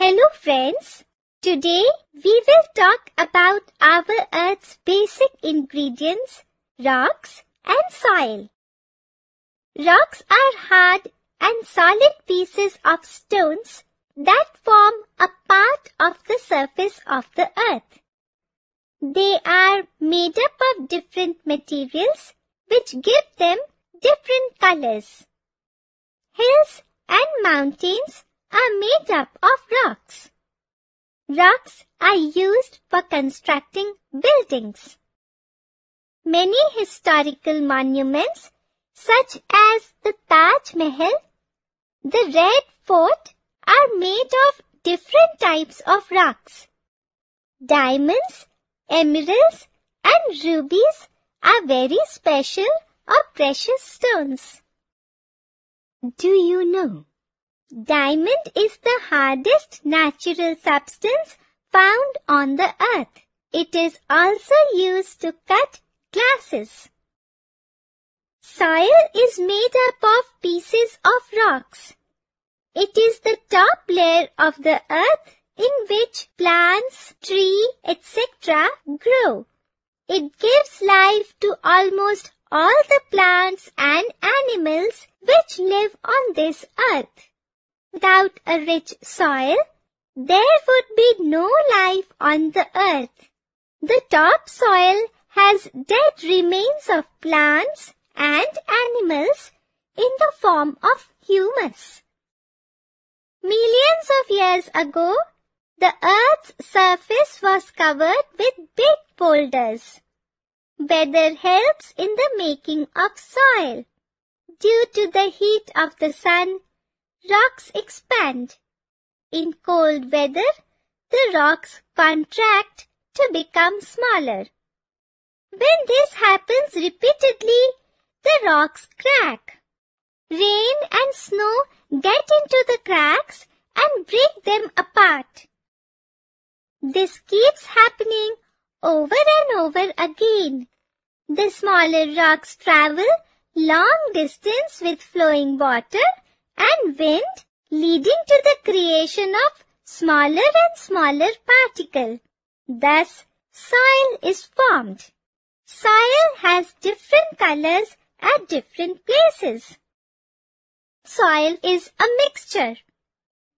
Hello friends, today we will talk about our Earth's basic ingredients, rocks and soil. Rocks are hard and solid pieces of stones that form a part of the surface of the Earth. They are made up of different materials which give them different colors. Hills and mountains are made up of rocks. Rocks are used for constructing buildings. Many historical monuments such as the Taj Mahal, the Red Fort are made of different types of rocks. Diamonds, emeralds and rubies are very special or precious stones. Do you know? Diamond is the hardest natural substance found on the earth. It is also used to cut glasses. Soil is made up of pieces of rocks. It is the top layer of the earth in which plants, trees, etc. grow. It gives life to almost all the plants and animals which live on this earth. Without a rich soil, there would be no life on the earth. The topsoil has dead remains of plants and animals in the form of humus. Millions of years ago, the earth's surface was covered with big boulders. Weather helps in the making of soil. Due to the heat of the sun, rocks expand. In cold weather, the rocks contract to become smaller. When this happens repeatedly, the rocks crack. Rain and snow get into the cracks and break them apart. This keeps happening over and over again. The smaller rocks travel long distance with flowing water and wind, leading to the creation of smaller and smaller particles. Thus, soil is formed. Soil has different colors at different places. Soil is a mixture.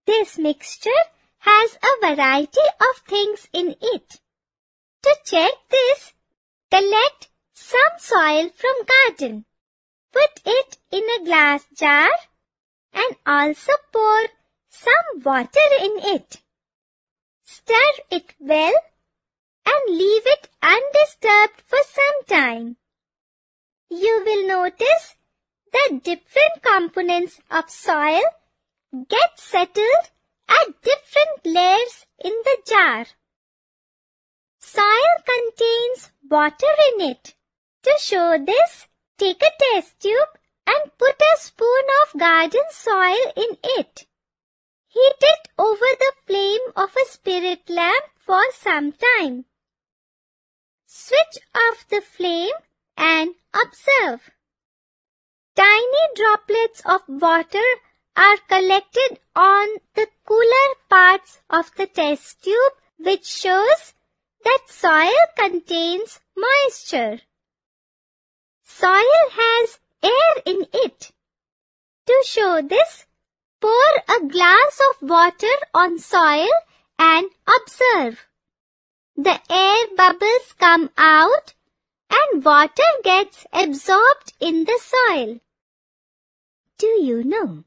This mixture has a variety of things in it. To check this, collect some soil from garden. Put it in a glass jar and also pour some water in it. Stir it well and leave it undisturbed for some time. You will notice that different components of soil get settled at different layers in the jar. Soil contains water in it. To show this, take a test tube and put a spoon of garden soil in it. Heat it over the flame of a spirit lamp for some time. Switch off the flame and observe. Tiny droplets of water are collected on the cooler parts of the test tube, which shows that soil contains moisture. Soil has air in it. To show this, pour a glass of water on soil and observe. The air bubbles come out and water gets absorbed in the soil. Do you know?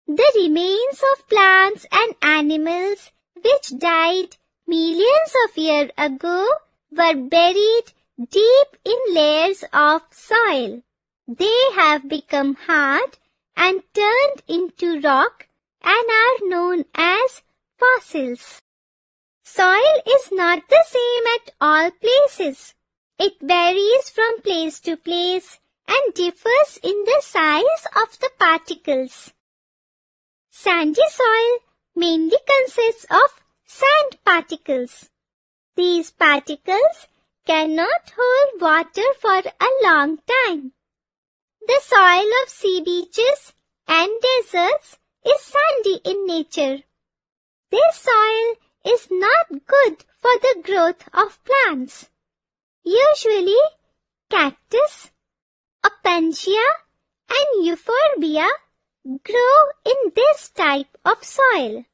The remains of plants and animals which died millions of years ago were buried deep in layers of soil. They have become hard and turned into rock and are known as fossils. Soil is not the same at all places. It varies from place to place and differs in the size of the particles. Sandy soil mainly consists of sand particles. These particles cannot hold water for a long time. The soil of sea beaches and deserts is sandy in nature. This soil is not good for the growth of plants. Usually, cactus, opuntia, and euphorbia grow in this type of soil.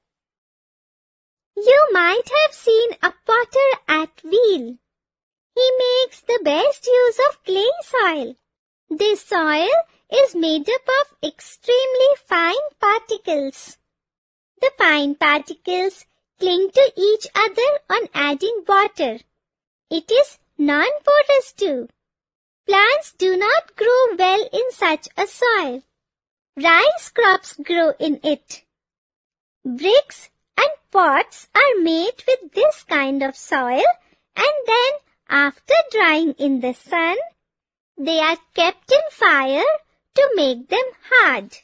You might have seen a potter at wheel. He makes the best use of clay soil. This soil is made up of extremely fine particles. The fine particles cling to each other on adding water. It is non-porous too. Plants do not grow well in such a soil. Rice crops grow in it. Bricks and pots are made with this kind of soil, and then after drying in the sun, they are kept in fire to make them hard.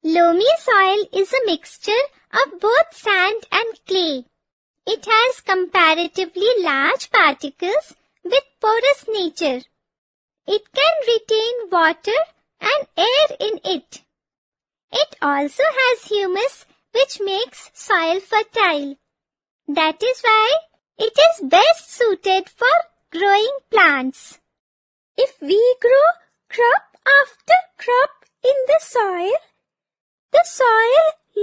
Loamy soil is a mixture of both sand and clay. It has comparatively large particles with porous nature. It can retain water and air in it. It also has humus which makes soil fertile. That is why it is best suited for growing plants. If we grow crop after crop in the soil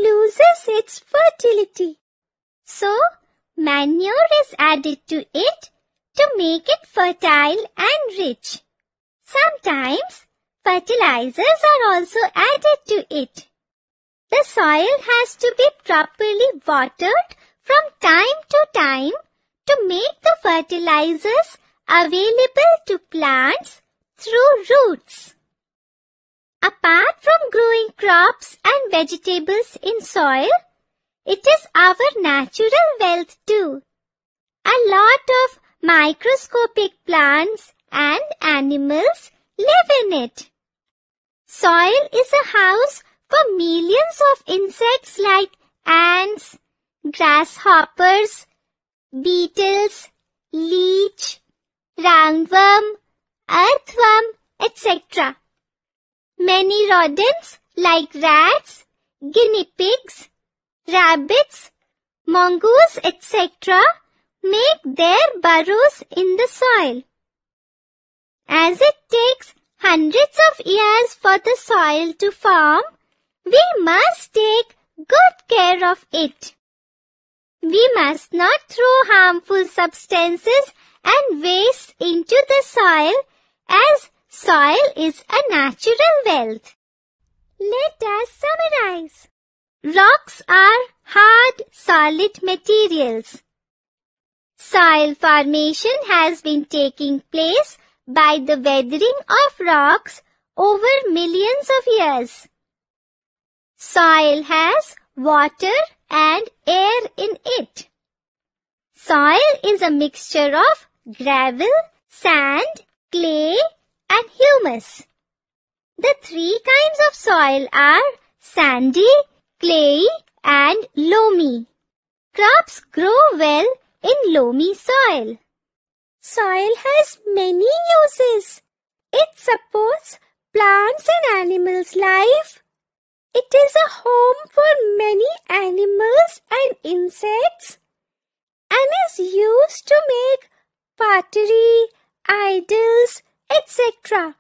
loses its fertility. So, manure is added to it to make it fertile and rich. Sometimes, fertilizers are also added to it. The soil has to be properly watered from time to time to make the fertilizers available to plants through roots. Apart from growing crops and vegetables in soil, it is our natural wealth too. A lot of microscopic plants and animals live in it. Soil is a house for millions of insects like ants, grasshoppers, beetles, leech, roundworm, earthworm, etc. Many rodents like rats, guinea pigs, rabbits, mongoose, etc. make their burrows in the soil. As it takes hundreds of years for the soil to form, we must take good care of it. We must not throw harmful substances and waste into the soil, as soil is a natural wealth. Let us summarize. Rocks are hard, solid materials. Soil formation has been taking place by the weathering of rocks over millions of years. Soil has water and air in it. Soil is a mixture of gravel, sand, clay, and humus. The three kinds of soil are sandy, clayey, and loamy. Crops grow well in loamy soil. Soil has many uses. It supports plants and animals' life. It is a home for many animals and insects and is used to make pottery, idols, etc.